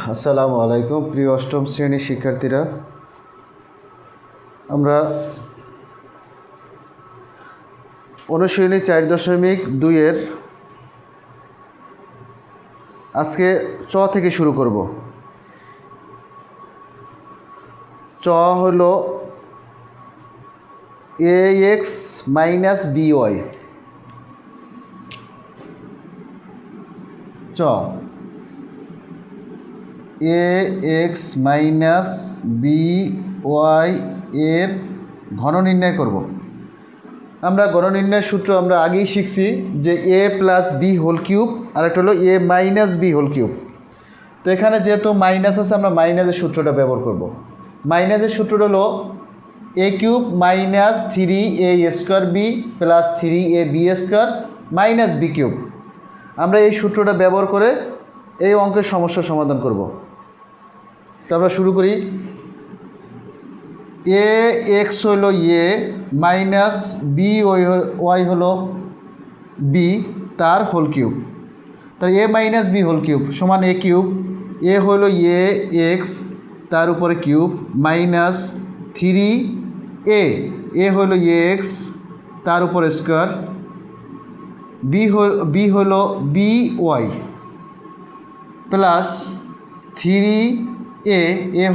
আসসালামু আলাইকুম প্রিয় অষ্টম শ্রেণীর শিক্ষার্থীরা, আমরা অনুশীলনী 4.2 আজকে চ থেকে শুরু করব। চ হলো ax - by। চ ax - by এর ঘন নির্ণয় করব। আমরা ঘন নির্ণয়ের সূত্র আমরা আগেই শিখছি যে a + b হোল কিউব আর একটা হলো a - b হোল কিউব। তো এখানে যেহেতু মাইনাস আছে, আমরা মাইনাসের সূত্রটা ব্যবহার করব। মাইনাসের সূত্রটা হলো a cube - 3a² b + 3ab² - b cube. আমরা এই সূত্রটা ব্যবহার করে এই অঙ্কের সমস্যার সমাধান করব। তো আমরা শুরু করি। ax হলো a মাইনাস by হলো b তার হোল কিউব। তাই a - b হোল কিউব সমান a কিউব। a হলো ax তার উপরে কিউব মাইনাস 3a হলো ax তার উপরে স্কোয়ার, b হলো by প্লাস 3a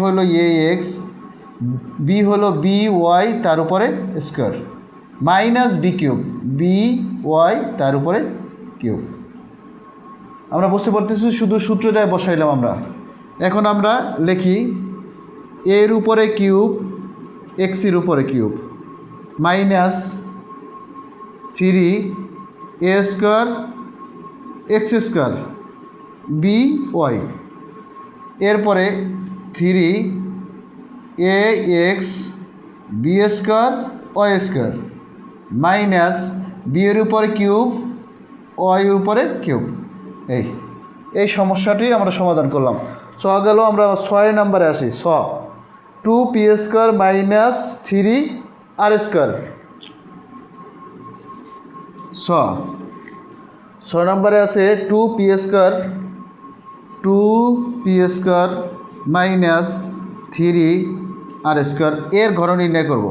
হলো ax, b হলো by তার উপরে square minus b cube by তার উপরে কিউব। আমরা বুঝতে পারতেছি, শুধু সূত্রটায় বসাইলাম আমরা। এখন আমরা লিখি এর উপরে কিউব এক্সের উপরে cube minus 3a² x² by, এরপরে 3ax b² y² minus B এর উপরে কিউব ওয়াই এর উপরে কিউব। এই সমস্যাটি আমরা সমাধান করলাম। ছ গেল, আমরা 6 নম্বরে আসি। 2p² - 3r²। 6 নম্বরে আছে 2p² - 3r² এর ঘন নির্ণয় করব।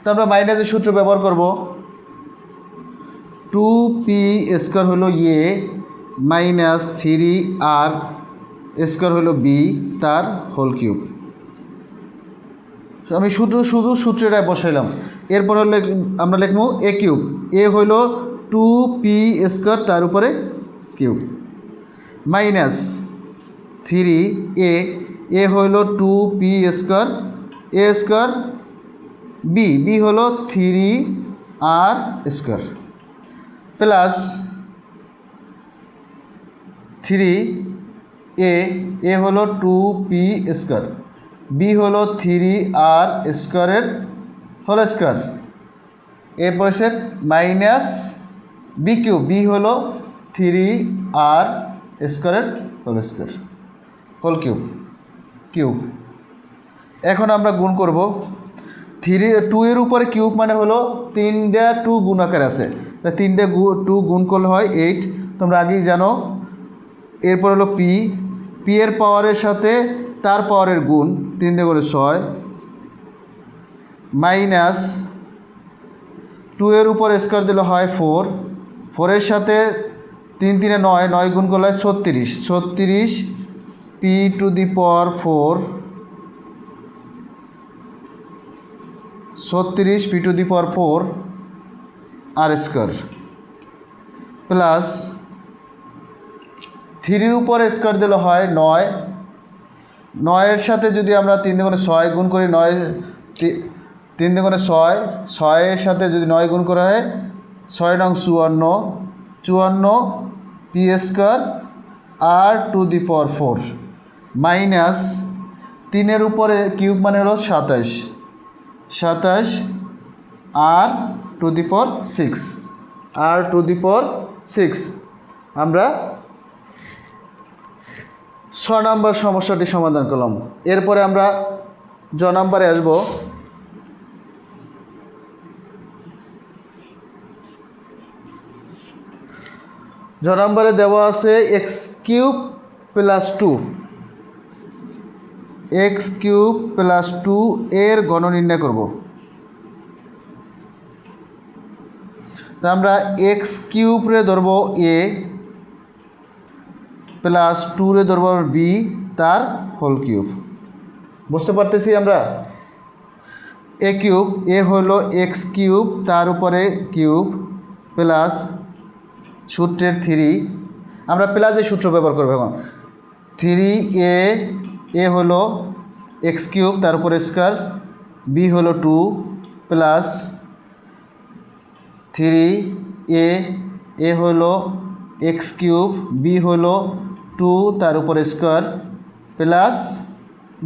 তো আমরা মাইনাসের সূত্র ব্যবহার করব। 2p² হলো a মাইনাস 3r² হলো b তার হোল কিউব। আমি শুধু সূত্রটায় বসাইলাম। এরপর হলো আমরা লিখব a কিউব। a হলো 2p² তার উপরে কিউব মাইনাস 3a হলো 2p² a² b হলো 3r² প্লাস 3a হলো 2p² b হলো 3r² এর হোল স্কোয়ার, এরপর সে মাইনাস b কিউব, b হলো 3r² এর হোল স্কোয়ার হোল কিউব। এখন আমরা গুণ করব। 2 এর উপরে কিউব মানে হলো 3টা 2 গুণ আকার আছে, তাই 3টা 2 গুণ করলে হয় 8, তোমরা আগেই জানো। এরপর হলো p এর পাওয়ারের সাথে তার পাওয়ারের গুণ 3 দিয়ে করে 6 মাইনাস 2 এর উপর স্কোয়ার দিলে হয় 4 এর সাথে 3 3 9 গুণ করলে হয় 36 p⁴ 36 p⁴ r² প্লাস 3 এর উপর স্কোয়ার দিলে হয় 9 এর সাথে যদি আমরা 3 দিয়ে 6 গুণ করি, 3 দিয়ে 6 এর সাথে যদি 9 গুণ করা হয় 6 নং 54 p² r⁴ মাইনাস 3 এর উপরে কিউব মানে হলো 27 r⁴ আমরা 6 নম্বর সমস্যাটি সমাধান করলাম। এরপরে আমরা জ নম্বরে আসব। জ নম্বরে দেওয়া আছে x cube plus two, x cube plus two এর ঘন নির্ণয় করব। তা আমরা এক্স কিউবরে ধরব এ প্লাস টু রে ধরব বি, তার হোল কিউব। বুঝতে পারতেছি আমরা? এ কিউব, এ হলো এক্স কিউব তার উপরে কিউব প্লাস সূত্রের থ্রি, আমরা প্লাসের সূত্র ব্যবহার করবো এখন। থ্রি এ হলো এক্স কিউব তার উপরে স্কোয়ার, বি হলো টু প্লাস থ্রি এ হলো এক্স কিউব, বি হলো টু তার উপরে square plus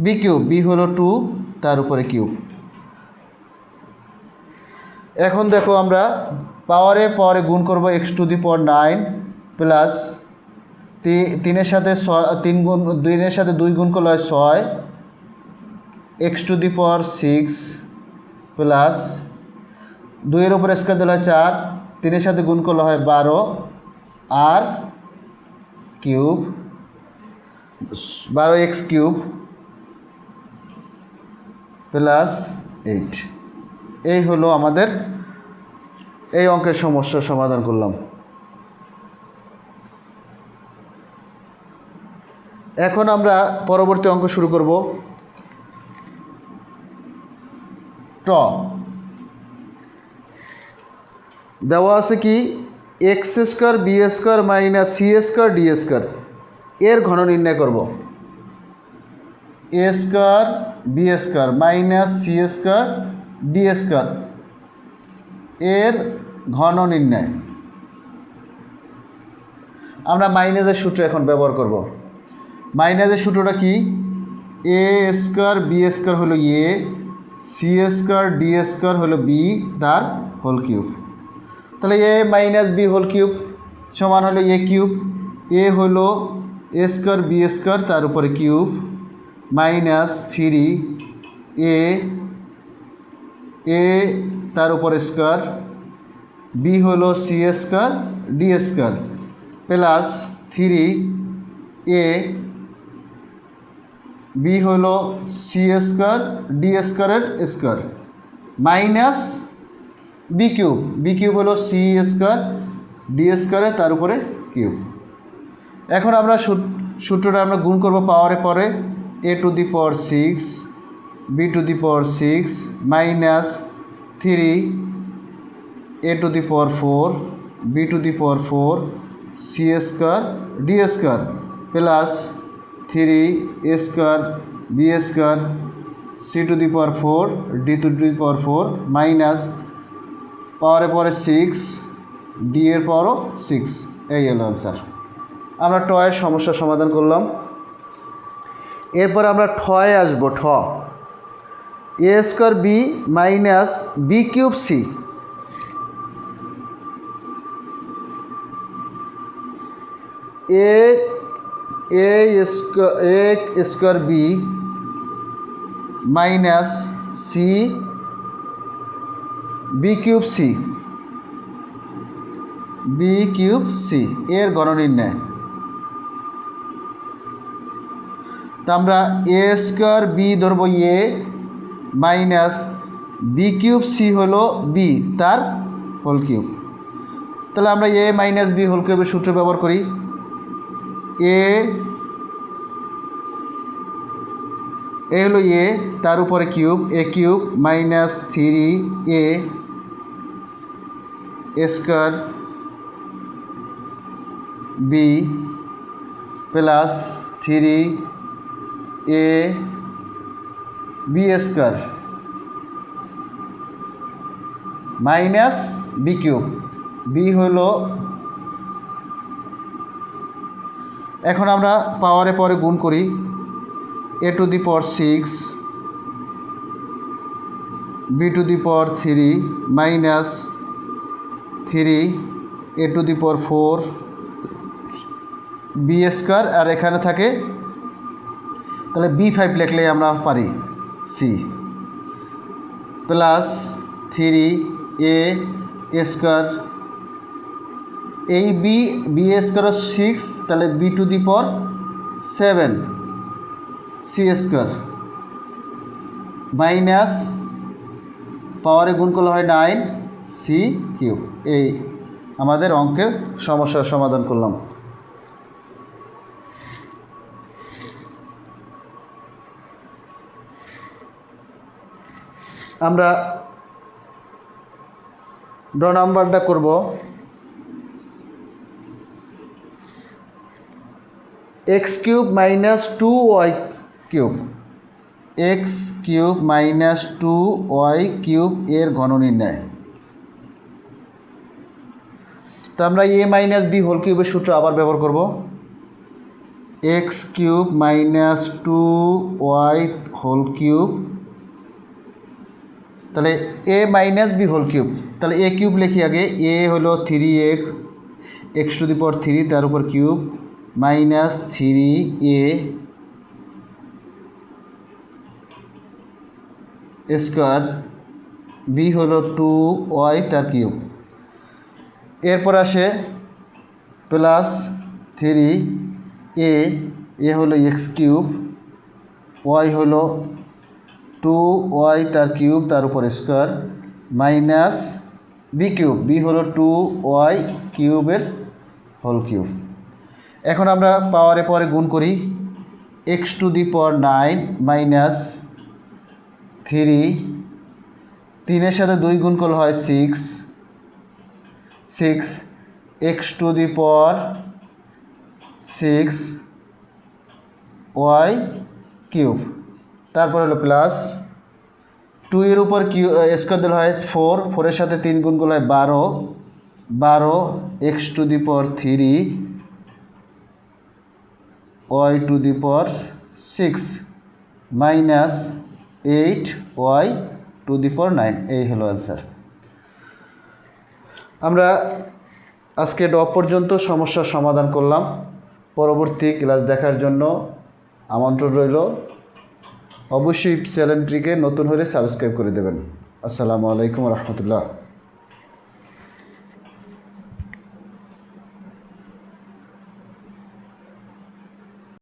b cube, b হলো টু তার উপরে কিউব। এখন দেখো আমরা পাওয়ারে গুণ করব x to the power 9 plus তিনের সাথে তিন গুণ, দুইয়ের সাথে দুই গুণ করলে হয় 6, x to the power 6 plus দুইয়ের উপরে স্কোয়ার দিলে হয় 4, তিনের সাথে গুণ করলে হয় 12 আর কিউব 12 এক্স কিউব প্লাস 8। এই হলো আমাদের এই অঙ্কের সমস্যার সমাধান করলাম। এখন আমরা পরবর্তী অঙ্ক শুরু করব। ট দেওয়া আছে কি x square b square minus c square d square এর ঘন নির্ণয় করব। A square b square minus c square d square এর ঘন নির্ণয়। আমরা মাইনাসের সূত্র এখন ব্যবহার করব। মাইনাসের সূত্রটা কি? এ স্কোয়ার বি স্কোয়ার হলো এ, সি স্কোয়ার ডি স্কোয়ার হলো বি তার হোল কিউব। তাহলে a minus b whole cube সমান হলো এ কিউব, এ হলো এ স্কোয়ার বি স্কোয়ার তার উপরে কিউব মাইনাস থ্রি এ তার উপরে স্কোয়ার, বি হলো c square d square plus three a b হলো সি স্কোয়ার ডি স্কোয়ারের স্কোয়ার মাইনাস বি কিউব হলো সি স্কোয়ার ডি স্কোয়ারে তার উপরে কিউব। এখন আমরা সূত্রটা আমরা গুণ করব পাওয়ারে পরে, a to the power 6 b to the power 6 minus three a to the power 4 b to the power 4 c square d square plus three a square b square c to the power 4 d to the power 4 minus পাওয়ারে পরে 6 D এর পাওয়ারও 6। এই হলো answer. আমরা টয়ের সমস্যার সমাধান করলাম। এরপর আমরা ঠয়ে আসবো। ঠ a square b minus b cube c, a square b minus c b cube c এর ঘন নির্ণয়। তা আমরা এ স্কোয়ার বি ধরবো a minus b cube c হলো বি তার হোল কিউব। তাহলে আমরা এ মাইনাস বি হোল কিউবের সূত্র ব্যবহার করি। এ হলো এ তার উপরে cube, a cube minus three a square b plus three a b square minus b cube, b হলো, এখন আমরা পাওয়ারে পরে গুণ করি। A to the power 6 b to the power 3 minus three a to the power 4 b square, আর এখানে থাকে তাহলে B5 লিখলেই আমরা পারি c plus three a square এই বি স্কোয়ার 6, তাহলে b to the power 7 C square minus পাওয়ারে গুণ করলে হয় 9 সি কিউব। এই আমাদের অঙ্কের সমস্যার সমাধান করলাম। আমরা ড নাম্বারটা করব x cube minus 2y cube, x cube minus 2y cube এর ঘন নির্ণয়। তো আমরা এ মাইনাস বি হোল কিউবের সূত্র আবার ব্যবহার করব। X cube minus 2y whole cube, তাহলে a minus b whole cube, তাহলে এ কিউব লিখি আগে। এ হলো 3x x to the power 3 তার উপর cube minus 3a square, b হলো 2y তার কিউব। এরপর আসে প্লাস 3a, এ হলো এক্স কিউব, ওয়াই হলো 2y তার কিউব তার উপর square minus b cube, b হলো 2y কিউবের হোল কিউব। এখন আমরা পাওয়ারে পরে গুণ করি। X to the power 9 minus 3, 3-এর সাথে 2 গুণ করলে হয় 6 x to the power 6 y cube, তারপর হলো প্লাস 2 এর উপর কিউ স্কোয়ার দিলে হয় 4, 4-এর সাথে 3 গুণ করলে হয় 12 x to the power 3 y to the power 6 minus 8 y to the power 9। এই হলো অ্যান্সার। আমরা আজকে ড পর্যন্ত সমস্যার সমাধান করলাম। পরবর্তী ক্লাস দেখার জন্য আমন্ত্রণ রইল। অবশ্যই চ্যানেলটিকে নতুন হলে সাবস্ক্রাইব করে দেবেন। আসসালামু আলাইকুম রহমতুল্লাহ।